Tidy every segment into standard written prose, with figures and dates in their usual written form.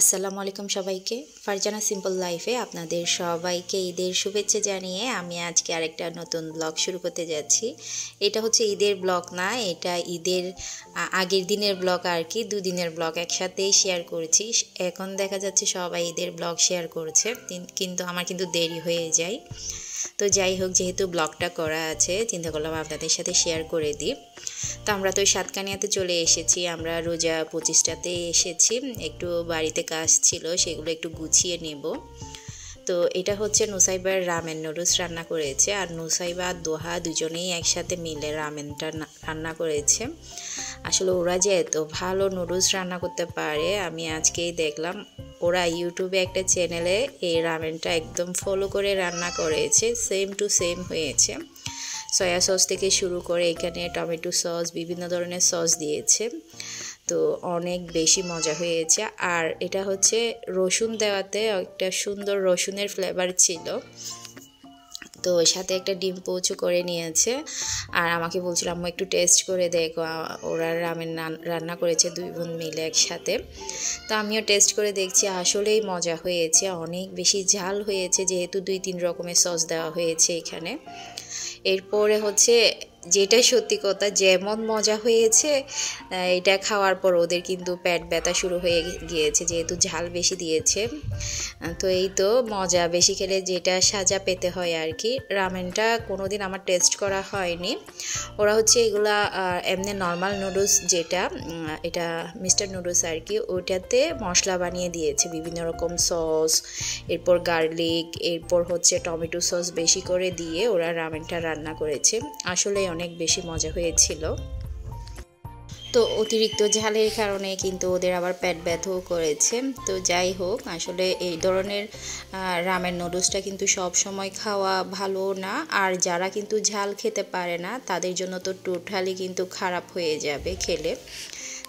আসসালামু আলাইকুম সবাইকে। ফারজানা সিম্পল লাইফে আপনাদের সবাইকে ঈদের শুভেচ্ছা জানিয়ে আমি আজকে আরেকটা নতুন ব্লগ শুরু করতে যাচ্ছি। এটা হচ্ছে ঈদের ব্লগ না, এটা ঈদের আগের দিনের ব্লগ আর কি, দুদিনের ব্লগ একসাথেই শেয়ার করেছি। এখন দেখা যাচ্ছে সবাই ঈদের ব্লগ শেয়ার করছে, কিন্তু আমার কিন্তু দেরি হয়ে যায়। তো যাই হোক, যেহেতু ব্লগটা করা আছে চিন্তা করলাম আপনাদের সাথে শেয়ার করে দিই। তো আমরা তো সাতকানিয়াতে চলে এসেছি, আমরা রোজা 25টাতে এসেছি। একটু বাড়িতে কাজ ছিল, সেগুলো একটু গুছিয়ে নেব। তো এটা হচ্ছে নুসাইবার রামেন নুডলস রান্না করেছে, আর নুসাইবা আর দোহা দুজনেই একসাথে মিলে রামেনটা রান্না করেছে। আসলে ওরা যে এত ভালো নুডলস রান্না করতে পারে আমি আজকেই দেখলাম। ওরা ইউটিউবে একটা চ্যানেলে এই রামেনটা একদম ফলো করে রান্না করেছে, সেম টু সেম হয়েছে। সয়া সস থেকে শুরু করে এখানে টমেটো সস, বিভিন্ন ধরনের সস দিয়েছে, তো অনেক বেশি মজা হয়েছে। আর এটা হচ্ছে রসুন দেওয়াতে একটা সুন্দর রসুনের ফ্লেভার ছিল। তো সাথে একটা ডিম পোচও করে নিয়েছে, আর আমাকে বলছিল আম্মু একটু টেস্ট করে দেখো। ওরা রামেন রান্না করেছে দুই বোন মিলে একসাথে। তো আমিও টেস্ট করে দেখছি, আসলেই মজা হয়েছে, অনেক বেশি ঝাল হয়েছে যেহেতু 2-3 রকমের সস দেওয়া হয়েছে এখানে। এরপরে হচ্ছে যেটা সত্যি কথা, যেমন মজা হয়েছে এটা খাওয়ার পর ওদের কিন্তু পেট ব্যথা শুরু হয়ে গিয়েছে যেহেতু ঝাল বেশি দিয়েছে। তো এই তো মজা বেশি খেলে যেটা সাজা পেতে হয় আর কি। রামেনটা কোনোদিন আমার টেস্ট করা হয়নি। ওরা হচ্ছে এগুলা এমনি নর্মাল নুডলস যেটা, এটা মিস্টার নুডলস আর কি, ওইটাতে মশলা বানিয়ে দিয়েছে বিভিন্ন রকম সস, এরপর গার্লিক, এরপর হচ্ছে টমেটো সস বেশি করে দিয়ে ওরা রামেনটা রান্না করেছে। আসলে অনেক বেশি মজা হয়েছিল। তো অতিরিক্ত ঝালের কারণে কিন্তু ওদের আবার পেট ব্যথাও করেছে। তো যাই হোক, আসলে এই ধরনের রামেন নুডলসটা কিন্তু সব সময় খাওয়া ভালো না, আর যারা কিন্তু ঝাল খেতে পারে না তাদের জন্য তো টোটালি কিন্তু খারাপ হয়ে যাবে খেলে।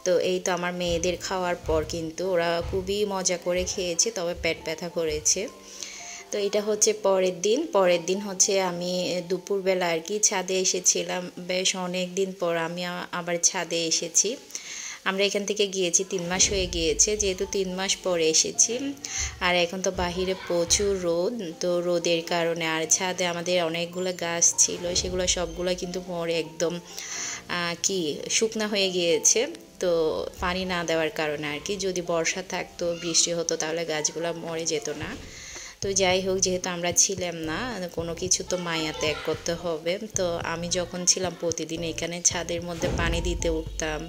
তো এই তো আমার মেয়েদের খাওয়ার পর কিন্তু ওরা খুবই মজা করে খেয়েছে, তবে পেট ব্যথা করেছে। তো এটা হচ্ছে পরের দিন হচ্ছে আমি দুপুরবেলা আর কি ছাদে এসেছিলাম। বেশ অনেক দিন পর আমি আবার ছাদে এসেছি। আমরা এখান থেকে গিয়েছি 3 মাস হয়ে গিয়েছে, যেহেতু 3 মাস পরে এসেছি। আর এখন তো বাহিরে প্রচুর রোদ, তো রোদের কারণে আর ছাদে আমাদের অনেকগুলো গাছ ছিল, সেগুলো সবগুলো কিন্তু মরে একদম কি শুকনা হয়ে গিয়েছে। তো পানি না দেওয়ার কারণে আর কি, যদি বর্ষা থাকতো বৃষ্টি হতো তাহলে গাছগুলো মরে যেত না। তো যাই হোক, যেহেতু আমরা ছিলাম না, কোনো কিছু তো মায়া ত্যাগ করতে হবে। তো আমি যখন ছিলাম প্রতিদিন এখানে ছাদের মধ্যে পানি দিতে উঠতাম,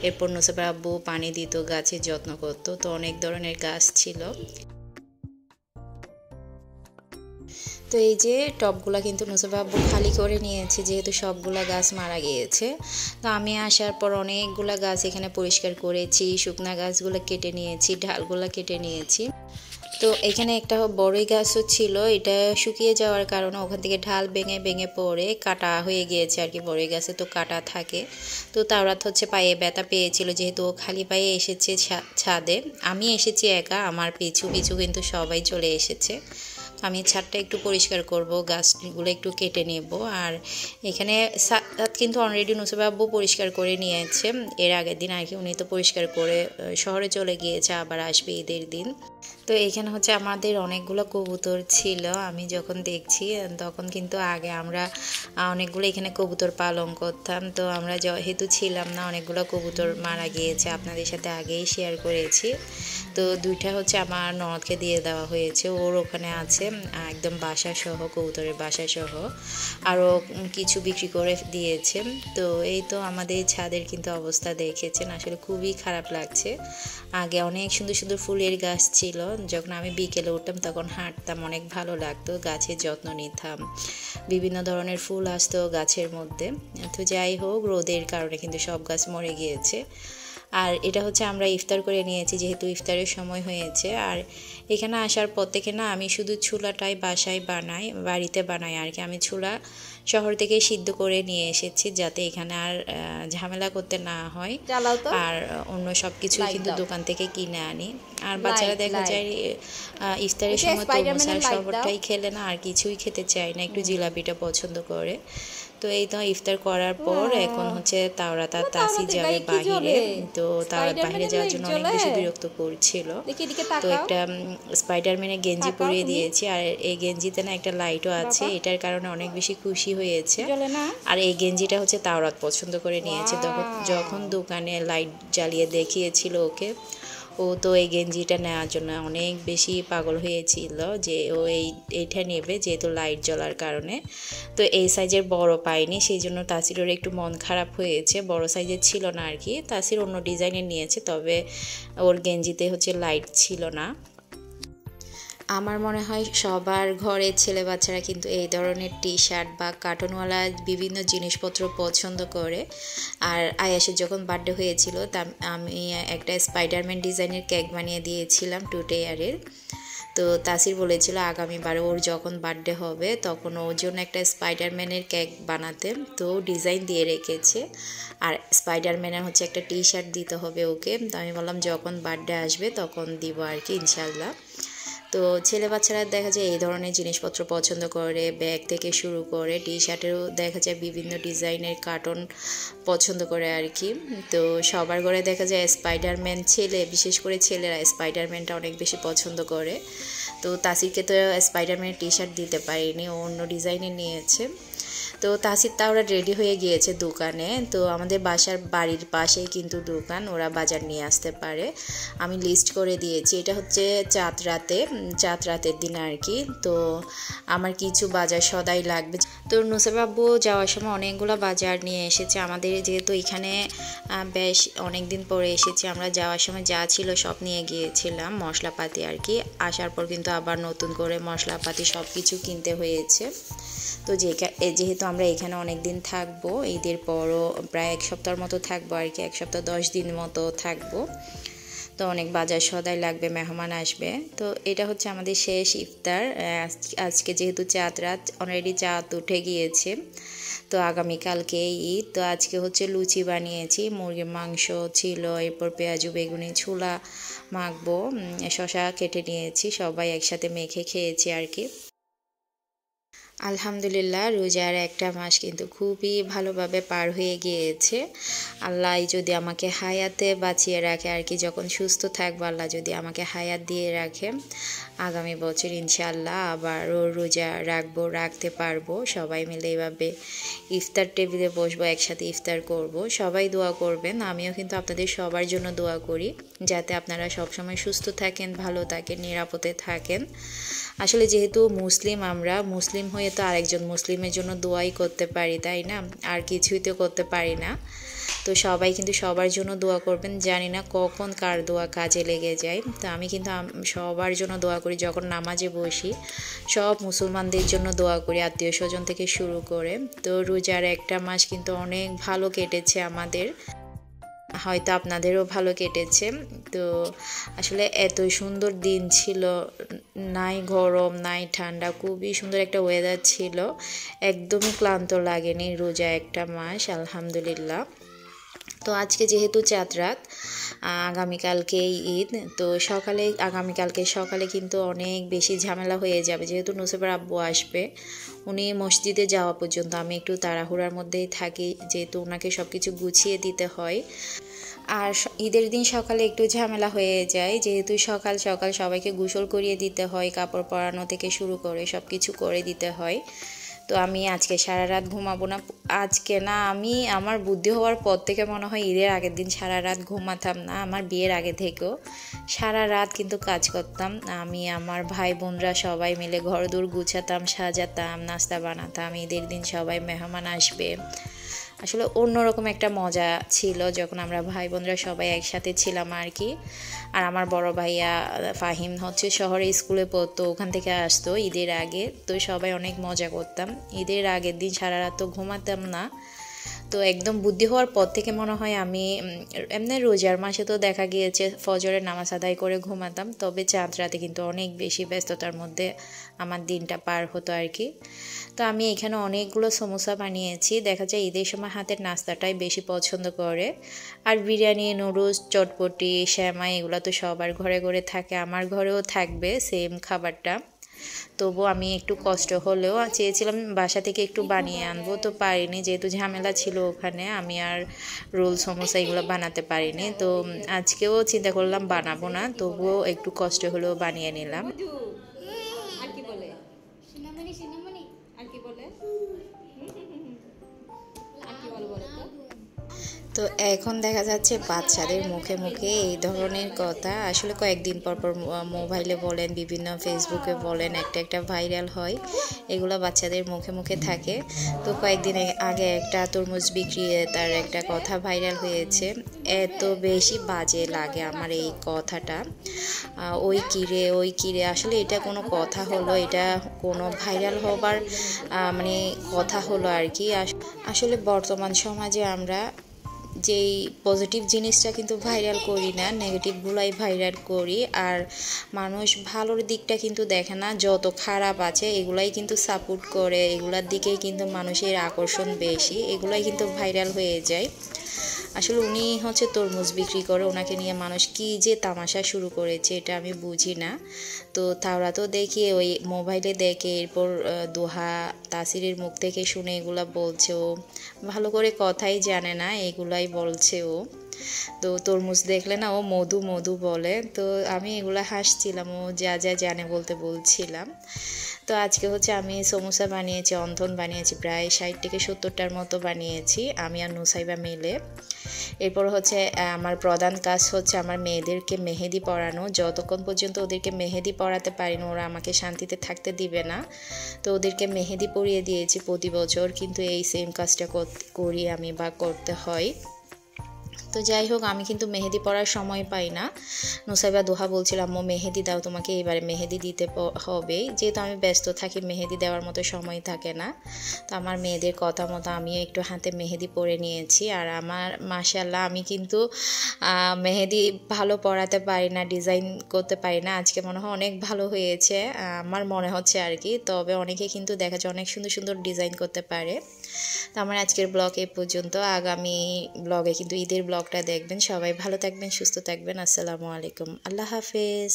এরপর নুসাইবা আব্বু পানি দিত, গাছের যত্ন করতো। তো অনেক ধরনের গাছ ছিল। তো এই যে টবগুলা কিন্তু নুসাইবা আব্বু খালি করে নিয়েছে যেহেতু সবগুলা গাছ মারা গিয়েছে। তো আমি আসার পর অনেকগুলা গাছ এখানে পরিষ্কার করেছি, শুকনা গাছগুলো কেটে নিয়েছি, ঢালগুলা কেটে নিয়েছি। তো এখানে একটা বড়ই গাছও ছিল, এটা শুকিয়ে যাওয়ার কারণে ওখান থেকে ঢাল ভেঙে ভেঙে পড়ে কাটা হয়ে গিয়েছে আর কি। বড়ই গাছে তো কাটা থাকে। তো তাওরাত হচ্ছে পায়ে ব্যথা পেয়েছিল, যেহেতু ও খালি পায়ে এসেছে ছাদে। আমি এসেছি একা, আমার পিছু পিছু কিন্তু সবাই চলে এসেছে। আমি ছাদটা একটু পরিষ্কার করব, গাছগুলো একটু কেটে নেব। আর এখানে ছাদ কিন্তু অলরেডি নুসাইবা আব্বু পরিষ্কার করে নিয়েছে এর আগের দিন আর কি। উনি তো পরিষ্কার করে শহরে চলে গিয়েছে, আবার আসবে ঈদের দিন। তো এইখানে হচ্ছে আমাদের অনেকগুলো কবুতর ছিল। আমি যখন দেখছি তখন কিন্তু আগে আমরা অনেকগুলো এখানে কবুতর পালন করতাম। তো আমরা যেহেতু ছিলাম না, অনেকগুলো কবুতর মারা গিয়েছে, আপনাদের সাথে আগেই শেয়ার করেছি। তো 2টা হচ্ছে আমার ননদকে দিয়ে দেওয়া হয়েছে, ওর ওখানে আছে একদম বাসা সহ, কবুতরের বাসা সহ। আরও কিছু বিক্রি করে দিয়েছে। তো এই তো আমাদের ছাদের কিন্তু অবস্থা দেখেছেন, আসলে খুবই খারাপ লাগছে। আগে অনেক সুন্দর সুন্দর ফুলের গাছ ছিল, যখন আমি বিকেলে উঠতাম তখন হাঁটতাম, অনেক ভালো লাগতো, গাছের যত্ন নিতাম, বিভিন্ন ধরনের ফুল আসতো গাছের মধ্যে। তো যাই হোক, রোদের কারণে কিন্তু সব গাছ মরে গিয়েছে। আর এটা হচ্ছে আমরা ইফতার করে নিয়েছি যেহেতু ইফতারের সময় হয়েছে। আর এখানে আসার পর থেকে না আমি শুধু ছোলাটাই বাসায় বাড়িতে বানাই আর কি। আমি ছোলা শহর থেকে সিদ্ধ করে নিয়ে এসেছি যাতে এখানে আর ঝামেলা করতে না হয়। আর অন্য সব কিছুই কিন্তু দোকান থেকে কিনে আনি। আর বাচ্চারা দেখা যায় ইফতারের সময় তরমুজ আর শরবতটাই খেলে না, আর কিছুই খেতে চায় না, একটু জিলাপিটা পছন্দ করে। তো এই তো ইফতার করার পর এখন হচ্ছে তাওরাত আর তাসি যাবে বাহিরে। তো তাওরাত বাহিরে যাওয়ার জন্য অনেক বেশি বিরক্ত করছিল, তো একটা স্পাইডারম্যানের গেঞ্জি পরিয়ে দিয়েছি। আর এই গেঞ্জিতে না একটা লাইটও আছে, এটার কারণে অনেক বেশি খুশি হয়েছে। আর এই গেঞ্জিটা হচ্ছে তাওরাত পছন্দ করে নিয়েছে। যখন দোকানে লাইট জ্বালিয়ে দেখিয়েছিল ওকে, ও তো এই গেঞ্জিটা নেওয়ার জন্য অনেক বেশি পাগল হয়েছিল যে ও এইটা নেবে, যেহেতু লাইট জ্বলার কারণে। তো এই সাইজের বড় পাইনি, সেই জন্য তাসিরের একটু মন খারাপ হয়েছে, বড় সাইজের ছিল না আর কি। তাসির অন্য ডিজাইনের নিয়েছে, তবে ওর গেঞ্জিতে হচ্ছে লাইট ছিল না। আমার মনে হয় সবার ঘরে ছেলে বাচ্চারা কিন্তু এই ধরনের টি শার্ট বা কার্টুনওয়ালা বিভিন্ন জিনিসপত্র পছন্দ করে। আর আয়াসের যখন বার্থডে হয়েছিল তা আমি একটা স্পাইডারম্যান ডিজাইনের কেক বানিয়ে দিয়েছিলাম 2 টিয়ারের। তো তাসির বলেছিল আগামীবার ওর যখন বার্থডে হবে তখন ওর জন্য একটা স্পাইডারম্যানের কেক বানাতে, তো ডিজাইন দিয়ে রেখেছে। আর স্পাইডারম্যানের হচ্ছে একটা টি শার্ট দিতে হবে ওকে। তো আমি বললাম যখন বার্থডে আসবে তখন দিব আর কি, ইনশাল্লাহ। তো ছেলে বাচ্চারা দেখা যায় এই ধরনের জিনিসপত্র পছন্দ করে, ব্যাগ থেকে শুরু করে টি শার্টেরও দেখা যায় বিভিন্ন ডিজাইনের কার্টুন পছন্দ করে আর কি। তো সবার ঘরে দেখা যায় স্পাইডারম্যান, বিশেষ করে ছেলেরা স্পাইডারম্যানটা অনেক বেশি পছন্দ করে। তো তাসিরকে তো স্পাইডারম্যানের টি শার্ট দিতে পারিনি, ও অন্য ডিজাইনের নিয়েছে। তো তাসির ওরা রেডি হয়ে গিয়েছে দোকানে। তো আমাদের বাড়ির পাশেই কিন্তু দোকান, ওরা বাজার নিয়ে আসতে পারে। আমি লিস্ট করে দিয়েছি, এটা হচ্ছে চাঁদ রাতের দিন আর কি। তো আমার কিছু বাজার সদাই লাগবে। তো নুসেব আব্বু যাওয়ার সময় অনেকগুলো বাজার নিয়ে এসেছে আমাদের, যেহেতু এখানে বেশ অনেক দিন পরে এসেছি আমরা, যাওয়ার সময় যা ছিল সব নিয়ে গিয়েছিলাম, মশলাপাতি আর কি। আসার পর কিন্তু আবার নতুন করে মশলাপাতি সব কিছু কিনতে হয়েছে। তো যেহেতু আমরা এখানে অনেক দিন থাকবো, ঈদের পরও প্রায় 1 সপ্তাহের মতো থাকবো আর কি, 1 সপ্তাহ 10 দিন মতো থাকবো। তো অনেক বাজার সদাই লাগবে, মেহমান আসবে। তো এটা হচ্ছে আমাদের শেষ ইফতার আজকে, যেহেতু চাঁদ রাত, অলরেডি চাঁদ উঠে গিয়েছে। তো আগামীকালকে ঈদ। তো আজকে হচ্ছে লুচি বানিয়েছি, মুরগির মাংস ছিল, এরপর পেঁয়াজু বেগুনি ছোলা মাখবো, শসা কেটে নিয়েছি, সবাই একসাথে মেখে খেয়েছি আর কি। আলহামদুলিল্লাহ রোজার একটা মাস কিন্তু খুবই ভালোভাবে পার হয়ে গিয়েছে। আল্লাহ যদি আমাকে হায়াতে বাঁচিয়ে রাখে আর কি, যখন সুস্থ থাকবো আল্লাহ যদি আমাকে হায়াত দিয়ে রাখে, আগামী বছর ইনশাআল্লাহ আবারও রোজা রাখতে পারবো। সবাই মিলে এইভাবে ইফতার টেবিলে বসবো, একসাথে ইফতার করব। সবাই দোয়া করবেন, আমিও কিন্তু আপনাদের সবার জন্য দোয়া করি, যাতে আপনারা সবসময় সুস্থ থাকেন, ভালো থাকেন, নিরাপদে থাকেন। আসলে যেহেতু আমরা মুসলিম হয়ে তো আরেকজন মুসলিমের জন্য দোয়াই করতে পারি, তাই না? আর কিছুই তো করতে পারি না। তো সবাই কিন্তু সবার জন্য দোয়া করবেন, জানি না কখন কার দোয়া কাজে লেগে যায়। তো আমি কিন্তু সবার জন্য দোয়া করি, যখন নামাজে বসি সব মুসলমানদের জন্য দোয়া করি, আত্মীয় স্বজন থেকে শুরু করে। তো রোজার একটা মাস কিন্তু অনেক ভালো কেটেছে আমাদের, হয়তো আপনাদেরও ভালো কেটেছে। তো আসলে এত সুন্দর দিন ছিল, নাই গরম নাই ঠান্ডা, খুবই সুন্দর একটা ওয়েদার ছিল, একদমই ক্লান্ত লাগেনি রোজা একটা মাস, আলহামদুলিল্লাহ। তো আজকে যেহেতু চাঁদ রাত, আগামীকালকে ঈদ, তো আগামীকালকে সকালে কিন্তু অনেক বেশি ঝামেলা হয়ে যাবে, যেহেতু নুসেবের আব্বু আসবে, উনি মসজিদে যাওয়া পর্যন্ত আমি একটু তাড়াহুড়ার মধ্যেই থাকি, যেহেতু ওনাকে সব কিছু গুছিয়ে দিতে হয়। আর ঈদের দিন সকালে একটু ঝামেলা হয়ে যায়, যেহেতু সকাল সকাল সবাইকে গোসল করিয়ে দিতে হয়, কাপড় পরানো থেকে শুরু করে সব কিছু করে দিতে হয়। তো আমি আজকে সারা রাত ঘুমাবো না, আজকে না, আমার বুদ্ধি হওয়ার পর থেকে মনে হয় ঈদের আগের দিন সারা রাত ঘুমাতাম না, আমার বিয়ের আগে থেকেও সারা রাত কিন্তু কাজ করতাম। আমি আমার ভাই বোনরা সবাই মিলে ঘরদোর গুছাতাম, সাজাতাম, নাস্তা বানাতাম। ঈদের দিন সবাই মেহমান আসবে, আসলে অন্যরকম একটা মজা ছিল যখন আমরা ভাই বোনরা সবাই একসাথে ছিলাম আর কি। আর আমার বড় ভাইয়া ফাহিম হচ্ছে শহরে স্কুলে পড়তো, ওখান থেকে আসতো ঈদের আগে, তো সবাই অনেক মজা করতাম। ঈদের আগের দিন সারা রাত তো ঘুমাতাম না। তো একদম বুদ্ধি হওয়ার পর থেকে মনে হয় আমি এমনি রোজার মাসে তো দেখা গিয়েছে ফজরের নামাজ আদায় করে ঘুমাতাম, তবে চাঁদ রাতে কিন্তু অনেক বেশি ব্যস্ততার মধ্যে আমার দিনটা পার হতো আর কি। তো আমি এখানে অনেকগুলো সমোসা বানিয়েছি, দেখা যায় ঈদের সময় হাতের নাস্তাটাই বেশি পছন্দ করে। আর বিরিয়ানি, নুডলস, চটপটি, শ্যামাই এগুলো তো সবার ঘরে ঘরে থাকে, আমার ঘরেও থাকবে সেম খাবারটা। তবু আমি একটু কষ্ট হলেও চেয়েছিলাম বাসা থেকে একটু বানিয়ে আনবো, তো পারিনি, যেহেতু ঝামেলা ছিল ওখানে আমি আর রোল সমোসা এগুলো বানাতে পারিনি। তো আজকেও চিন্তা করলাম বানাবো না, তবুও একটু কষ্ট হলেও বানিয়ে নিলাম। তো এখন দেখা যাচ্ছে বাচ্চাদের মুখে মুখে এই ধরনের কথা আসলে কয়েকদিন পর পর মোবাইলে বলেন, বিভিন্ন ফেসবুকে বলেন, একটা একটা ভাইরাল হয়, এগুলো বাচ্চাদের মুখে মুখে থাকে। তো কয়েকদিন আগে একটা তরমুজ বিক্রি তার একটা কথা ভাইরাল হয়েছে, এত বেশি বাজে লাগে আমার এই কথাটা, ওই কিরে আসলে এটা কোনো কথা হলো? এটা কোনো ভাইরাল হবার মানে কথা হলো আর কি? আসলে বর্তমান সমাজে আমরা যেই পজিটিভ জিনিসটা কিন্তু ভাইরাল করি না, নেগেটিভগুলাই ভাইরাল করি, আর মানুষ ভালোর দিকটা কিন্তু দেখে না, যত খারাপ আছে এগুলাই কিন্তু সাপোর্ট করে, এগুলার দিকেই কিন্তু মানুষের আকর্ষণ বেশি, এগুলাই কিন্তু ভাইরাল হয়ে যায়। আসলে উনি হচ্ছে তরমুজ বিক্রি করে, ওনাকে নিয়ে মানুষ কি যে তামাশা শুরু করেছে এটা আমি বুঝি না। তো তারা তো দেখি ওই মোবাইলে দেখে, এরপর দোহা তাসিরের মুখ থেকে শুনে এগুলা বলছে, ও ভালো করে কথাই জানে না, এগুলাই বলছে ও। তো তরমুজ দেখলে না ও মধু মধু বলে, তো আমি এগুলা হাসছিলাম, ও যা যা জানে বলতে বলছিলাম। তো আজকে হচ্ছে আমি সমোসা বানিয়েছি, অন্থন বানিয়েছি, প্রায় 60 থেকে 70টার মতো বানিয়েছি আমি আর নুসাইবা মিলে। এরপর হচ্ছে আমার প্রধান কাজ হচ্ছে আমার মেয়েদেরকে মেহেদি পরানো, যতক্ষণ পর্যন্ত ওদেরকে মেহেদি পরাতে পারি না ওরা আমাকে শান্তিতে থাকতে দিবে না। তো ওদেরকে মেহেদি পরিয়ে দিয়েছি প্রতি বছর, কিন্তু এই সেম কাজটা করি আমি বা করতে হয়। তো যাই হোক, আমি কিন্তু মেহেদি পরার সময় পাই না। নুসাইবা দোহা বলছিলাম, আম্মু মেহেদি দাও, তোমাকে এবারে মেহেদি দিতে হবে, যেহেতু আমি ব্যস্ত থাকি মেহেদি দেওয়ার মতো সময় থাকে না। তো আমার মেয়েদের কথা মতো আমিও একটু হাতে মেহেদি পরে নিয়েছি। আর আমার মাশাআল্লাহ আমি কিন্তু মেহেদি ভালো পরাতে পারি না, ডিজাইন করতে পারি না, আজকে মনে হয় অনেক ভালো হয়েছে, আমার মনে হচ্ছে আর কি। তবে অনেকে কিন্তু দেখা যায় অনেক সুন্দর সুন্দর ডিজাইন করতে পারে। তো আমার আজকের ব্লগ এ পর্যন্ত, আগামী ব্লগে কিন্তু ঈদের ব্লগটা দেখবেন। সবাই ভালো থাকবেন, সুস্থ থাকবেন। আসসালামু আলাইকুম, আল্লাহ হাফেজ।